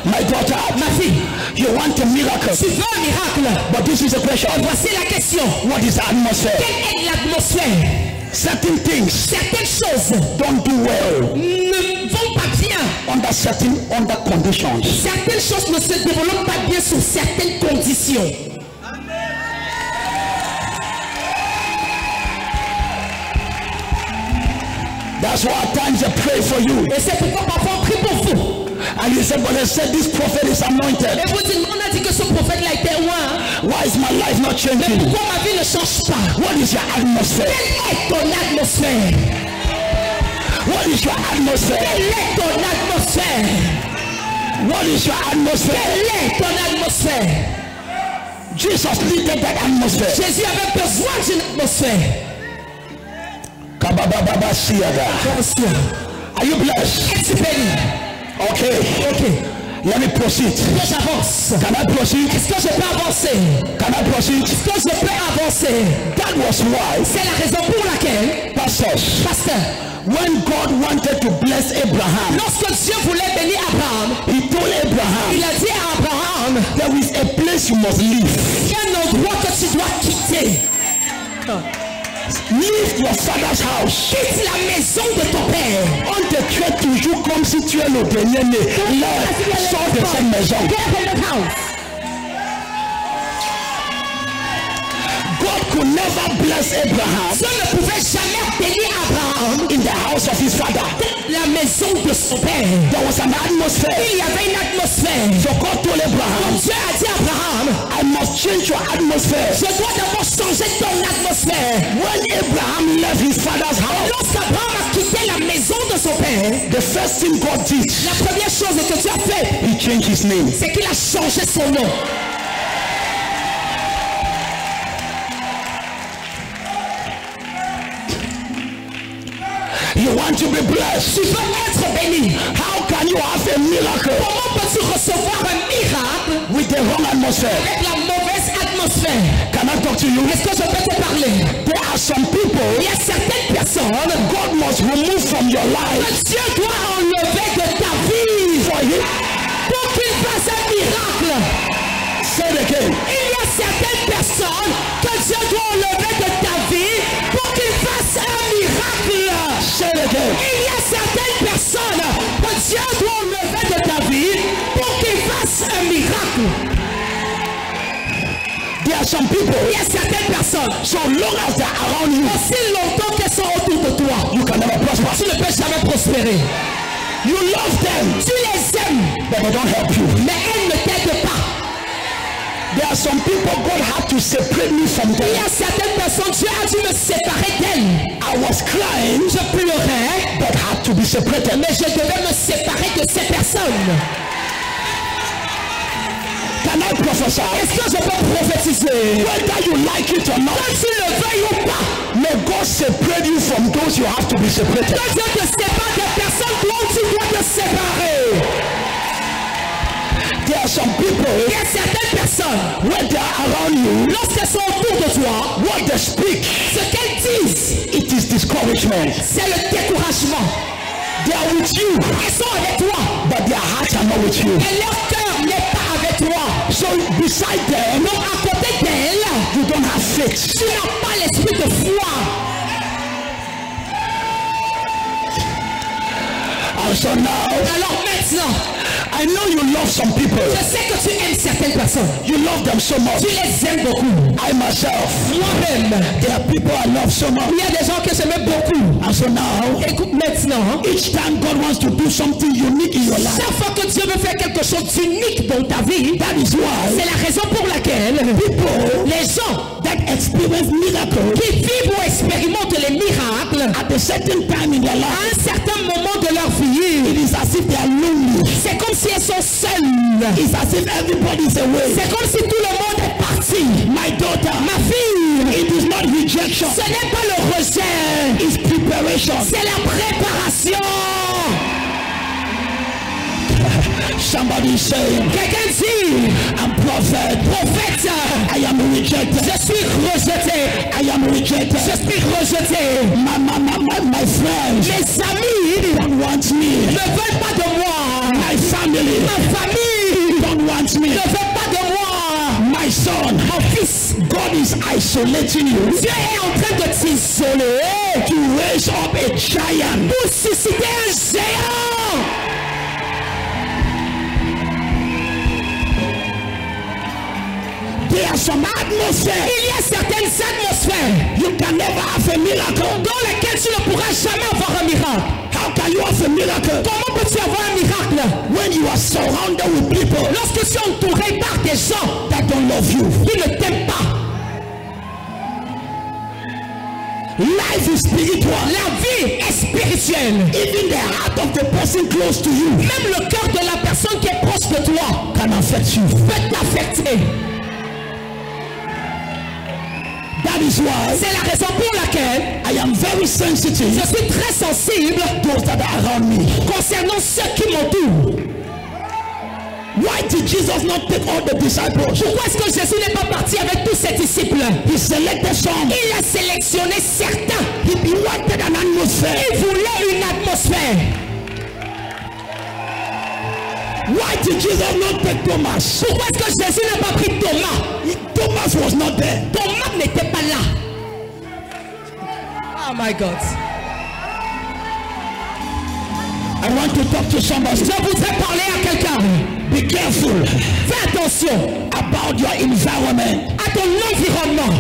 My daughter, ma fille, you want a miracle. tu veux un miracle. But this is the question. Voici la question. What is the atmosphere? Quelle est l'atmosphère? Certain things Certaines choses don't do well ne vont pas bien. under conditions. Certaines choses ne se développent pas bien sous certaines conditions. That's why at times I pray for you. Et c'est pourquoi parfois on prie pour vous. And you say, but I said this prophet is anointed. Et vous dites, on a dit que ce prophète-là était loin. Why is my life not Mais changing? pourquoi ma vie ne change pas? What is your atmosphere? Quelle est ton atmosphère? What is your atmosphere? Quelle est ton atmosphère? What is your atmosphere? Quelle est ton atmosphère? Jesus needed that atmosphere. Jésus avait besoin d'une atmosphère. Kabababa Siada. Bonsoir. Are you blessed? Es-tu béni? Okay. Ok. Let me proceed. Que j'avance. Can I proceed? Est-ce que je peux avancer? Can I proceed? Est-ce que je peux avancer? That was why, C'est la raison pour laquelle, pastors, pasteur, when God wanted to bless Abraham, lorsque Dieu voulait bénir Abraham, he told il Abraham, a dit à Abraham, there is a place you must leave. il y a un endroit que tu dois quitter. Leave your father's house. Quitte la maison de ton père. On te traite toujours comme si tu es le dernier né. Là, sors de cette maison. Get from the house. God could never bless Abraham Dieu ne pouvait jamais bénir Abraham in the house of his father. la maison de son père. There was an atmosphere. Il y avait une atmosphère. So God told Abraham, Dieu a dit à Abraham, I must change your atmosphere. je dois d'abord changer ton atmosphère. When Abraham left his father's house, Lorsqu'Abraham a quitté la maison de son père, the first thing God did, la première chose que Dieu a fait, he changed his name. c'est qu'il a changé son nom. You want to be blessed. Tu veux être béni. How can you have a miracle Comment peux-tu recevoir un miracle with the wrong atmosphere? avec la mauvaise atmosphère? Can I talk to you? Est-ce que je peux te parler? There are some people Il y a certaines personnes God must remove from your que life Dieu doit enlever de ta vie for him. pour qu'il fasse un miracle. Say it again. Il y a certaines personnes que Dieu doit enlever de ta vie pour qu'il fasse un miracle. Say it again. Il y a certaines personnes que Dieu doit enlever de ta vie pour qu'il fasse un miracle. There are some people, Il y a certaines personnes, so long as they're around you, aussi longtemps qu'elles sont autour de toi, you can never prosper. tu ne peux jamais prospérer. You love them, Tu les aimes, but they don't help you. mais elles ne t'aident pas. There are some people God had to separate me from Il y them. a certaines personnes, Dieu a dû me séparer d'elles. I was crying, Je pleurais, but had to be separated. mais je devais me séparer de ces personnes. Can I prophesy? Est-ce que je peux prophétiser? Whether you like it or not, Que tu le veuilles ou pas, may God separate you from those you have to be separated. que Dieu te sépare des personnes dont tu dois te séparer. There are some people, Il y a certaines personnes, when they are around you, lorsqu'elles sont autour de toi, what they speak, ce qu'elles disent, it is discouragement. c'est le découragement. They are with you, Elles sont avec toi, but their hearts are not with you. et leur cœur n'est pas avec toi. So beside them, Donc à côté d'elles, you don't have faith. tu n'as pas l'esprit de foi. And so now, Alors maintenant, I know you love some people. je sais que tu aimes certaines personnes. You love them so much. Tu les aimes beaucoup. I myself, Moi-même, there are people I love so much. il y a des gens que j'aimais beaucoup. And so now, Écoute maintenant, each time God wants to do something unique in your life, chaque fois que Dieu veut faire quelque chose d'unique dans ta vie, that is why c'est la raison pour laquelle people les gens that experience miracles qui vivent ou expérimentent les miracles at a certain time in their à life, un certain moment de leur vie, it is as if they are lonely. c'est comme si elles sont seules. It's as if everybody is away. C'est comme si tout le monde est parti. My daughter, Ma fille, it is not rejection, ce n'est pas le rejet, it's preparation. c'est la préparation. Somebody is saying, Quelqu'un dit, I'm prophet, prophète, I am rejected, je suis rejeté, I am rejected. je suis rejeté. My friends Mes amis don't want me, ne veulent pas de moi. my family Ma famille You don't want me. Ne veux pas de moi. My son. Mon fils. God is isolating you. Dieu est en train de t'isoler. To raise up a giant. Pour susciter un géant. There are some atmosphere. Il y a certaines atmosphères. You can never have a miracle. Dans lesquelles tu ne pourras jamais avoir un miracle. How can you have a miracle? Comment peux-tu avoir un miracle? When you are surrounded with people. Lorsque tu es entouré par des gens That don't love you. qui ne t'aiment pas. Life is spiritual. La vie est spirituelle. Even the heart of the person close to you. Même le cœur de la personne qui est proche de toi Can affect you. peut t'affecter. That is why C'est la raison pour laquelle I am very sensitive. je suis très sensible Those that are around me. concernant ceux qui m'entourent. Why did Jesus not take all the disciples? Pourquoi est-ce que Jésus n'est pas parti avec tous ses disciples? He selected some. Il a sélectionné certains. He wanted an atmosphere. Il voulait une atmosphère. Why did Jesus not take Thomas? Pourquoi est-ce que Jésus n'a pas pris Thomas? Thomas was not there. Thomas n'était pas là. Oh my God. I want to talk to somebody. Je voudrais parler à quelqu'un. Be careful. Fais attention About your environment. à ton environnement.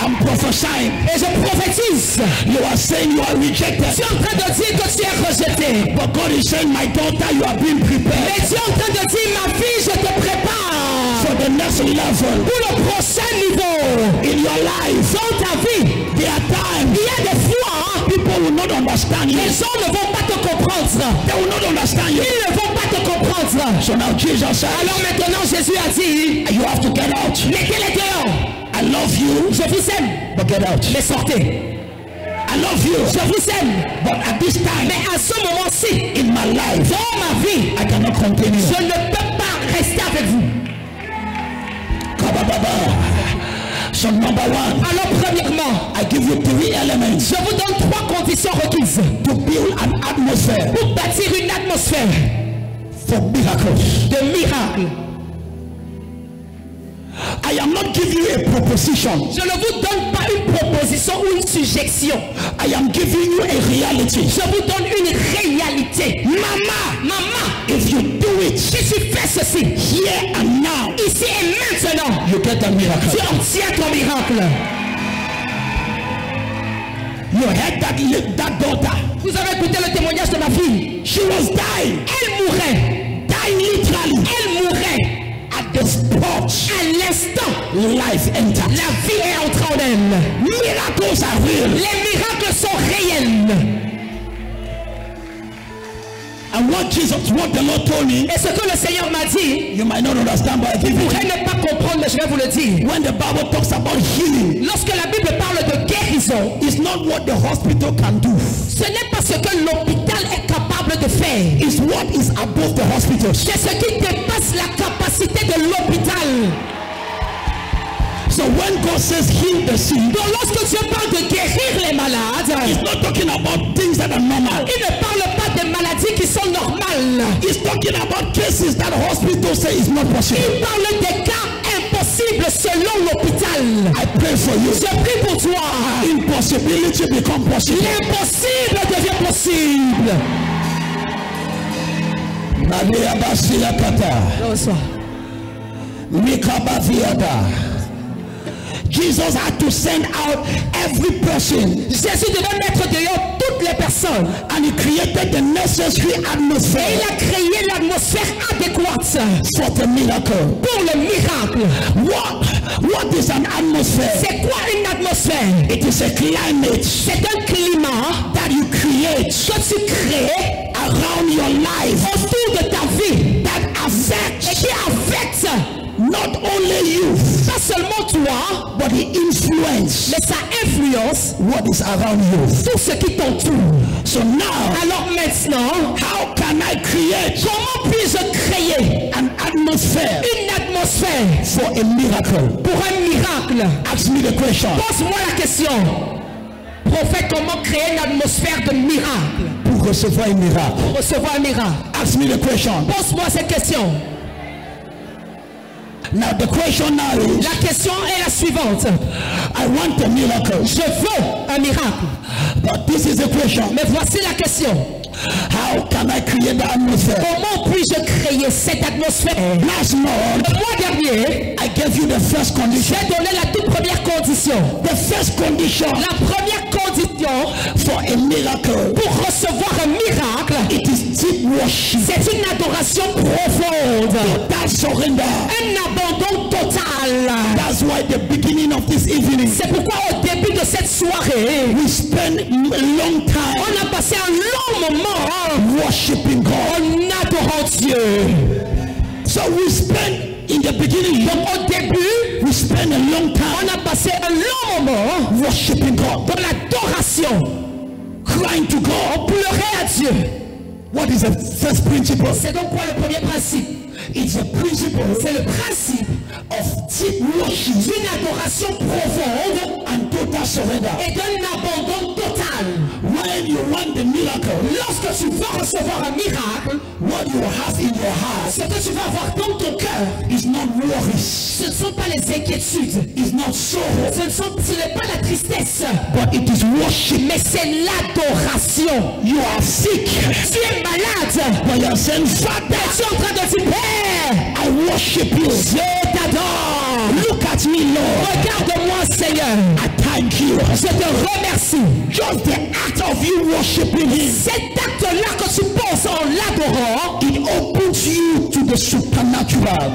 I'm prophesying. Et je prophétise. You are saying you are rejected. Tu es en train de dire que tu es rejeté. But God is saying, my daughter, you are being prepared. Mais tu es en train de dire, ma fille, je te prépare For the next level. pour le prochain niveau. In your life. Dans ta vie, There are times. il y a des fois, People will not understand you. les gens ne vont pas te comprendre. They will not understand you. Ils ne vont pas te comprendre. So now Jesus said, Alors maintenant, Jésus a dit, you have to get out. mettez-les dehors. I love you. Je vous aime, But get out. mais sortez. I love you. Je vous aime, But at this time, mais à ce moment-ci, in my life, dans ma vie, I cannot continue. je ne peux pas rester avec vous. Kabababa. So number one, Alors premièrement, I give you 3 elements je vous donne 3 conditions requises to build an atmosphere pour bâtir une atmosphère for miracles. de miracle. I am not giving you a proposition. Je ne vous donne pas une proposition ou une suggestion. I am giving you a reality. Je vous donne une réalité. Maman, If you do it si tu fais ceci, here and now, ici et maintenant, you get a miracle. tu obtiens ton miracle. You heard that daughter. Vous avez écouté le témoignage de ma fille. She was dying. Elle mourait. Dying literally. Elle mourait. At the spot, À l'instant, life entered. la vie est entrée en elle. Miracles are real. Les miracles sont réels. And what the Lord told me, Et ce que le Seigneur m'a dit, you might not understand, but I give vous you. pourrez ne pas comprendre, mais je vais vous le dire. When the Bible talks about healing, Lorsque la Bible parle de guérison, it's not what the hospital can do. ce n'est pas ce que l'hôpital est capable de faire. It's what is above the hospital. C'est ce qui dépasse la capacité de l'hôpital. So when God says heal the sick, Donc lorsque Dieu parle de guérir les malades, He's not talking about things that are normal. il ne parle pas des maladies qui sont normales. He's talking about cases that hospitals say is not possible. Il parle des cas impossibles selon l'hôpital. I pray for you. Je prie pour toi. Impossibility become possible. L'impossible devient possible. Maria Basila Kata. Bonsoir. Mikaba Viada. Jesus had to send out every person. Jésus devait mettre dehors toutes les personnes. And he created the necessary Et atmosphere il a créé l'atmosphère adéquate for the miracle. pour le miracle. What is an atmosphere? C'est quoi une atmosphère? It is a climate C'est un climat that you create que tu crées around your life autour de ta vie that et affects qui affecte not only you, pas seulement toi, but the influence mais ça influence what is around you. tout ce qui t'entoure. So now, Alors maintenant, how can I create comment puis-je créer an atmosphere une atmosphère for a miracle? pour un miracle? Ask me the question. Pose-moi la question. Prophète, comment créer une atmosphère de miracle Pour recevoir un miracle. pour recevoir un miracle? Ask me the question. Pose-moi cette question. Now the question now is, La question est la suivante. I want a miracle. Je veux un miracle. But this is the question. Mais voici la question. How can I create the atmosphere? Comment puis-je créer cette atmosphère? Last month, Le mois dernier, I gave you the first condition. j'ai donné la toute première condition. The first condition La première condition for a miracle, pour recevoir un miracle, it is deep worship. c'est une adoration profonde. That's surrender. Un abandon total. That's why the beginning of this evening, C'est pourquoi au début de cette soirée, we spend a long time on a passé un long moment worshiping God. en adorant Dieu. So we spend in the beginning, Donc au début, we spend a long on time a passé un long moment worshiping God, dans l'adoration. crying to On God. pleurait à Dieu. What is the first principle? C'est donc quoi le premier principe? It's a principle C'est le principe of deep worship d'une adoration profonde and total surrender. et d'un abandon total. When you want the miracle, Lorsque tu veux recevoir un miracle, what you have in your heart ce que tu vas avoir dans ton cœur, is not worries, ce ne sont pas les inquiétudes, is not sorrow, ce n'est pas la tristesse, but it is worship. mais c'est l'adoration. You are sick, Tu es malade, but you are saying, et Father, tu es en train de dire, Père, I worship you. je t'adore. Look at me, Lord. Regarde-moi, Seigneur. I thank you. Je te remercie. Just the act of you worshiping Him, Cet acte-là que tu poses en l'adorant it opens you to the supernatural.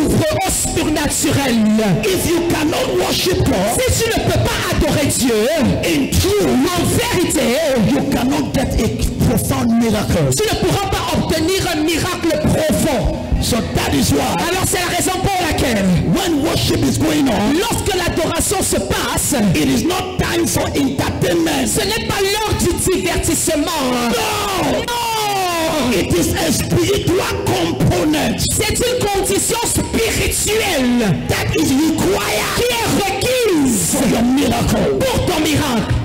ouvre au surnaturel. If you cannot worship God Si tu ne peux pas adorer Dieu, in truth, en vérité, you cannot get a profound miracle. tu ne pourras pas obtenir un miracle profond. So that is why Alors c'est la raison pour laquelle, when worship is going on, lorsque l'adoration se passe, it is not time for entertainment. ce n'est pas l'heure du divertissement. No! Non! It is a spiritual component C'est une condition spirituelle that is required qui est requise for your miracle. pour ton miracle.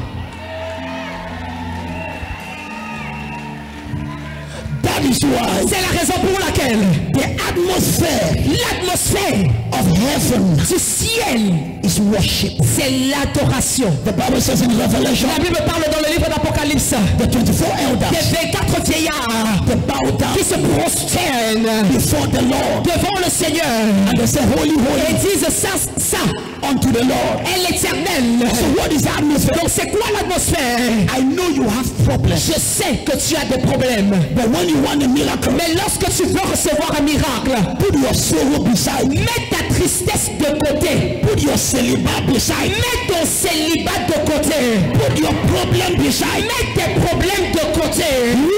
That is why C'est la raison pour laquelle the atmosphere l'atmosphère of heaven du ciel, is worship. c'est l'adoration. The Bible says in Revelation, La Bible parle dans le livre d'Apocalypse the 24 elders, des 24 vieillards they bow down qui se prosternent before the Lord devant le Seigneur and they say, Holy, et holy disent ça unto the Lord. est l'éternel. So what is the atmosphere? Donc c'est quoi l'atmosphère? I know you have problems, Je sais que tu as des problèmes, but when you want a miracle, mais lorsque tu veux recevoir un miracle, put your sorrow beside, mets ta tristesse de côté, put your celibat beside, mets ton célibat de côté, put your problem beside, mets tes problèmes de côté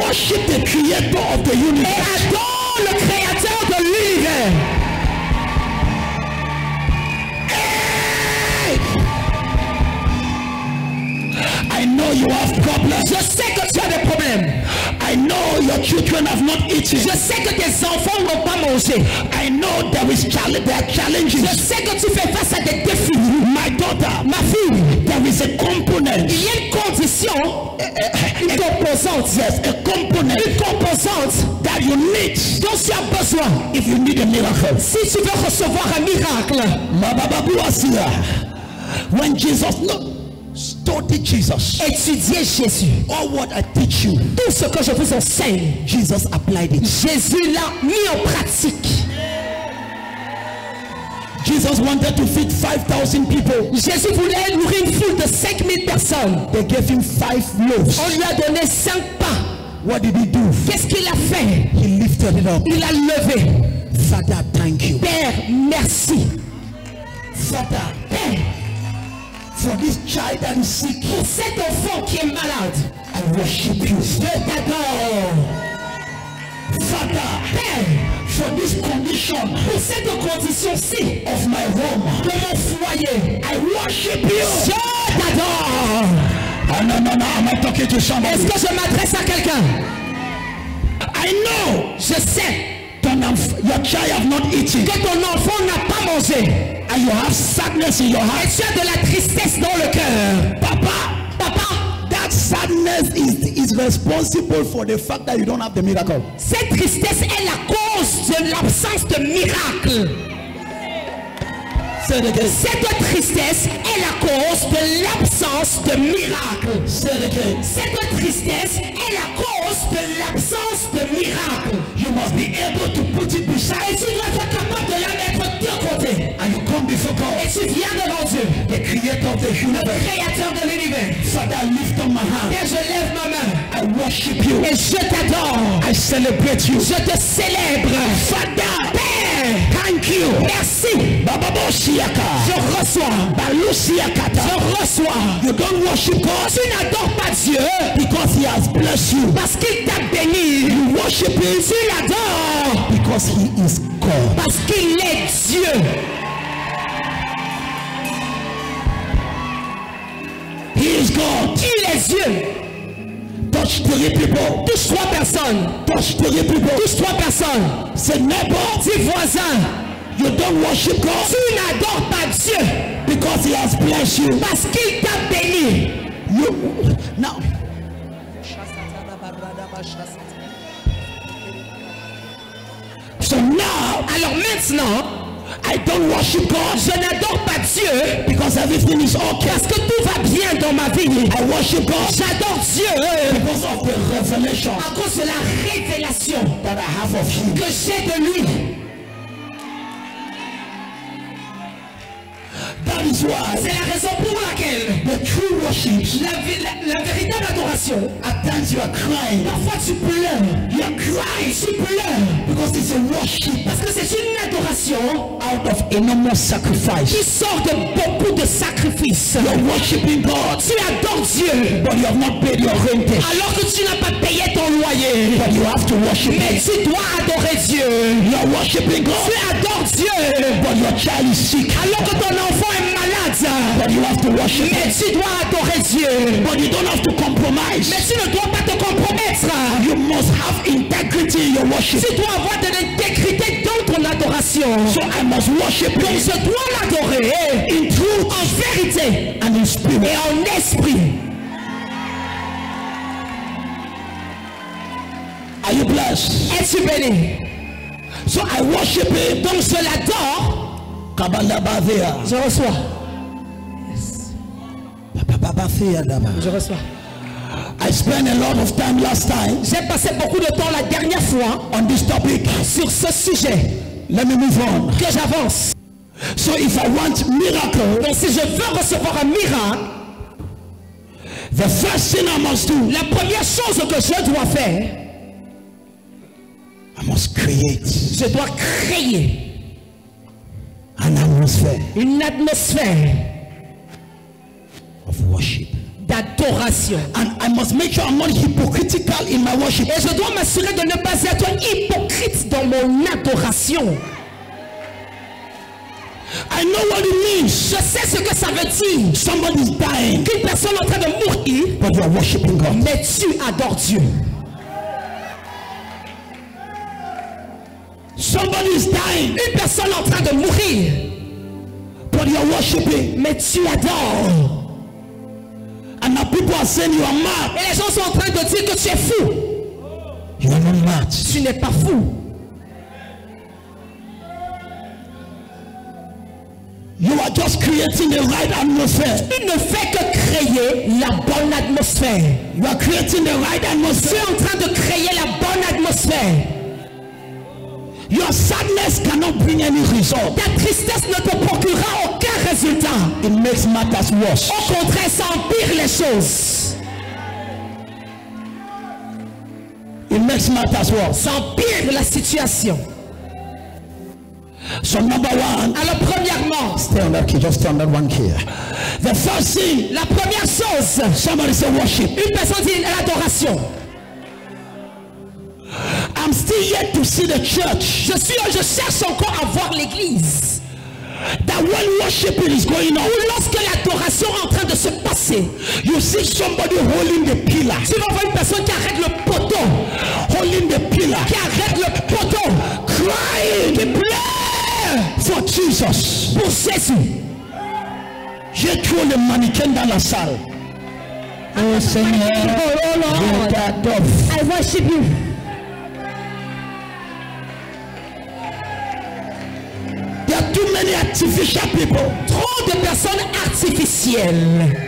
worship the creator of the et universe. adore le créateur de l'univers. I know you have problems. Je sais que tu as des problèmes. I know your children have not eaten. Je sais que tes enfants n'ont pas mangé. I know there are challenges. Je sais que tu fais face à des défis. My daughter, Ma fille, there is a component. il y a une condition, une composante, Yes, a component une composante that you need dont tu as besoin if you need a miracle. si tu veux recevoir un miracle. When Jesus, look, study Jesus. Étudiez Jésus. All what I teach you, Tout ce que je vous enseigne, Jesus applied it. Jésus l'a mis en pratique. Jesus wanted to feed 5,000 people. Jésus voulait nourrir une foule de 5000 personnes. They gave him 5 loaves. On lui a donné 5 pains. What did he do? Qu'est-ce qu'il a fait? He lifted it up. Il a levé. Father, thank you. Père, merci. Father, Père, for this child that is sick, pour cet enfant qui est malade, I worship you. je t'adore. Father, Père, for this condition pour cette condition-ci of my home, de mon foyer, I worship you. je t'adore. Oh, no, am I talking to somebody? Est-ce que je m'adresse à quelqu'un? I know Je sais your child have not eaten, que ton enfant n'a pas mangé and you have sadness in your et heart. tu as de la tristesse dans le cœur. Papa, that sadness is responsible for the fact that you don't have the miracle. Cette tristesse est la cause de l'absence de miracle. Say it again. Cette tristesse est la cause de l'absence de miracle. Say it again. Cette tristesse est la cause de l'absence de miracle. You must be able to put it Et beside tu dois être capable de la mettre de côté. and you come before Et God, tu viens devant Dieu, the creator of the universe. créateur de l'univers. Father, I lift up my hand. Et je lève ma main. I worship you. Et je t'adore. I celebrate you. Je te célèbre. Father, Père, thank you. merci. Bababo Siaka. Je reçois. Balusiakata. Je reçois. You don't worship God Tu n'adores pas Dieu because he has blessed you. parce qu'il t'a béni. You worship him Tu l'adores because he is God. parce qu'il est Dieu. He is God. Il est Dieu. Touch three people. Touche 3 personnes. Touch three people. Touche 3 personnes. Say neighbor, Dis voisin, you don't worship God tu n'adores pas Dieu because he has blessed you. parce qu'il t'a béni. You now. So now Alors maintenant, I don't worship God je n'adore pas Dieu because everything is okay. parce que tout va bien dans ma vie. I worship God J'adore Dieu because of the revelation à cause de la révélation that I have of him. que j'ai de lui. That is why C'est la raison pour laquelle the true worship, la véritable adoration, at times you are crying. parfois tu pleures. You are crying Tu pleures because it's a worship parce que c'est une adoration out of enormous sacrifice. qui sort de beaucoup de sacrifices. You are worshiping God, Tu adores Dieu but you have not paid your rent. alors que tu n'as pas payé ton loyer. But you have to worship Mais him. tu dois adorer Dieu. You are worshiping Tu God, adores Dieu but your child is sick. alors que ton enfant est malade. But you have to worship Mais him. tu dois adorer Dieu. But you don't have to compromise. Mais tu ne dois pas te compromettre. You must have integrity in your worship. Tu dois avoir de l'intégrité dans ton adoration. So I must worship Donc him je dois l'adorer in truth en vérité and in spirit. et en esprit. Are you blessed? Es-tu béni? So I worship him. Donc je l'adore. Kabalabavea. Je reçois. Je reçois. I spent a lot of time last time J'ai passé beaucoup de temps la dernière fois on this topic. sur ce sujet. Let me move on. Que j'avance. So if I want miracle, Donc si je veux recevoir un miracle, the first thing I must do, la première chose que je dois faire, I must create je dois créer an atmosphere une atmosphère of worship. d'adoration. And I must make sure I'm not hypocritical in my worship. Et je dois m'assurer de ne pas être hypocrite dans mon adoration. I know what it means. Je sais ce que ça veut dire. Somebody's dying, Qu'une personne est en train de mourir, but you are worshiping God. mais tu adores Dieu. Somebody's dying, Une personne est en train de mourir, but you are worshiping. mais tu adores. And now people are saying you are mad. Et les gens sont en train de dire que tu es fou. You are not mad. Tu n'es pas fou. You are just creating the right atmosphere. Tu ne fais que créer la bonne atmosphère. You are creating the right Tu atmosphere. es en train de créer la bonne atmosphère. Your sadness cannot bring any result. Ta tristesse ne te procurera aucun résultat. It makes matters worse. Au contraire, ça empire les choses. It makes matters worse. Ça empire la situation. So number one, Alors premièrement, stay on that key, just stay on that one key. The first thing, la première chose, somebody say worship. une personne dit l'adoration. I'm still yet to see the church Je cherche encore à voir l'église. that when worshiping is going on, Où lorsque l'adoration est en train de se passer, you see somebody holding the pillar, tu vas voir une personne qui arrête le poteau, holding the pillar, qui arrête le poteau, crying qui pleure for Jesus. pour Jésus. J'ai trop le mannequin dans la salle. Oh Seigneur, je t'adore. I worship you. There are too many artificial people. Trop de personnes artificielles.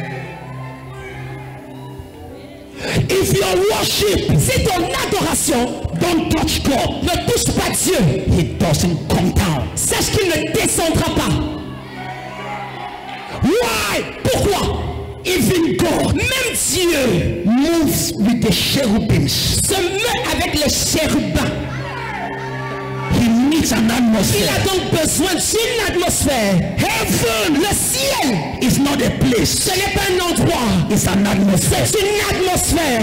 If your worship, Si ton adoration don't touch God, ne touche pas Dieu, He doesn't come down. sache qu'il ne descendra pas. Why? Pourquoi? Even God Même Dieu moves with the cherubims. se meut avec les chérubins. He needs an Il atmosphere. a donc besoin d'une atmosphère. Heaven Le ciel, is not a place. ce n'est pas un endroit, It's an atmosphere. c'est une atmosphère.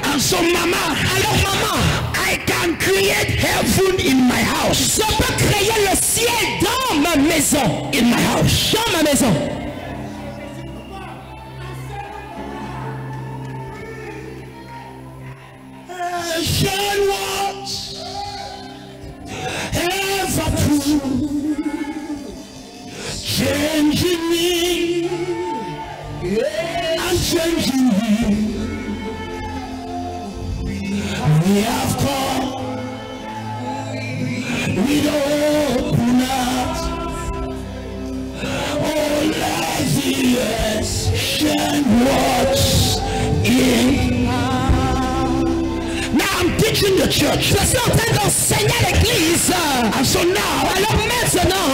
And so, Mama, Alors maman, I can create heaven in my house. je peux créer le ciel dans ma maison. In my house. Dans ma maison. Shall what ever true, changing me and changing me. We have come with open hearts. Oh, let the earth shall watch in. Now I'm teaching the church. Je suis en train d'enseigner à l'église. And so now, Alors maintenant,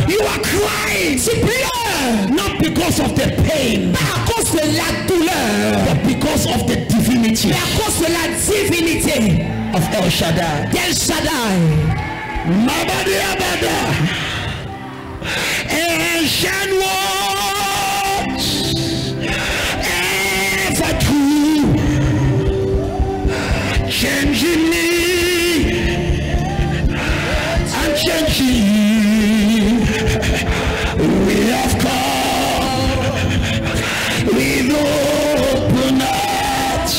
you are crying, tu pleures. not because of the pain, Pas à cause de la douleur, but because of the divinity mais à cause de la divinité of El Shaddai. d'El Shaddai. Mabadi Abada. Ancient words, ever true, changing me and changing. We have come with open hearts.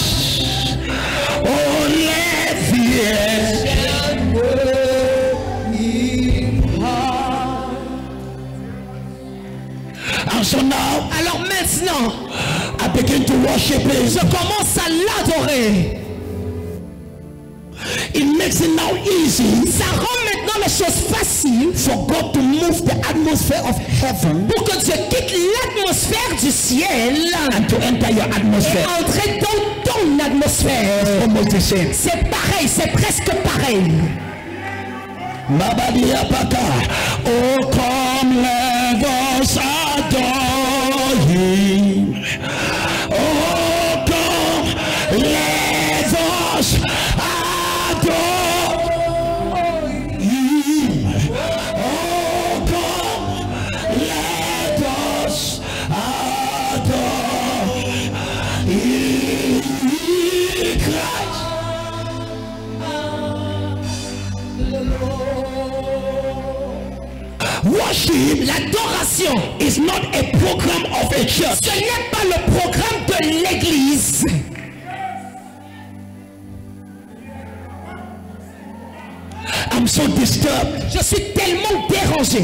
Oh, let the earth. And so now, Alors maintenant, I begin to worship Him. je commence à l'adorer. It makes it now easy Ça rend maintenant les choses faciles for God to move the atmosphere of heaven pour que Dieu quitte l'atmosphère du ciel and to enter your et atmosphere. entrer dans ton atmosphère. Almost the same. C'est pareil, c'est presque pareil. Mabadi Abada. Oh, come, let us adore Him. Oh, come, let us adore Him. Oh, come, let us adore Him. Christ. Worship, L'adoration, is not a program of a church. ce n'est pas le programme de l'église. I'm so disturbed Je suis tellement dérangé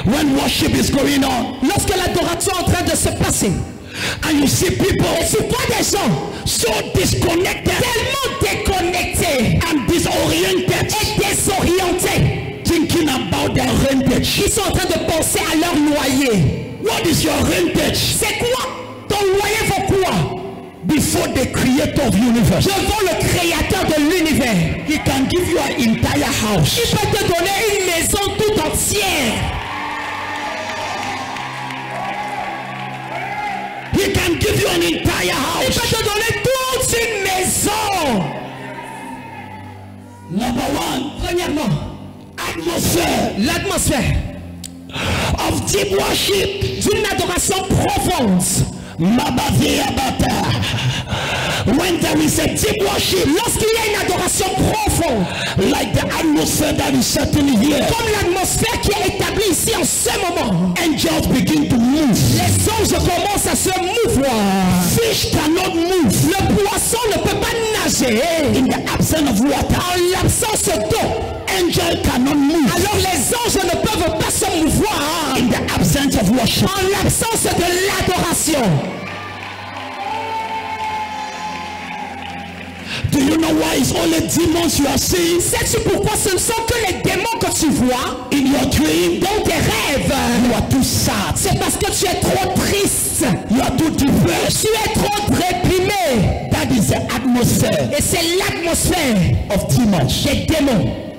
when worship is going on lorsque l'adoration est en train de se passer. and you see people Et tu vois des gens so disconnected tellement déconnectés and disoriented, et désorientés. thinking about their rentage. Ils sont en train de penser à leur loyer. What is your rentage? C'est quoi? Ton loyer vaut quoi? Before the creator of universe, Devant le créateur de l'univers. He can give you an entire house. Il peut te donner une maison tout entière. He can give you an entire Il house. peut te donner toute une maison. Number one, Premièrement, atmosphere l'atmosphère of deep worship. d'une adoration profonde. Mabadi Abada. When there is a deep worship, Lorsqu'il y a une adoration profonde, like the atmosphere that is certainly here, comme l'atmosphère qui est établie ici en ce moment, angels begin to move. les anges commencent à se mouvoir. Fish cannot move Le poisson ne peut pas nager in the absence of water. en l'absence d'eau. Angel cannot move Alors les anges ne peuvent pas se mouvoir in the absence of worship. en l'absence de l'adoration. Do you know why it's only demons you are seeing? Sais-tu pourquoi ce ne sont que les démons que tu vois In your dream, dans tes rêves? you are too sad. C'est parce que tu es trop triste. You are too depressed. Tu es trop déprimé. That is the atmosphere Et c'est l'atmosphère of demons. des démons.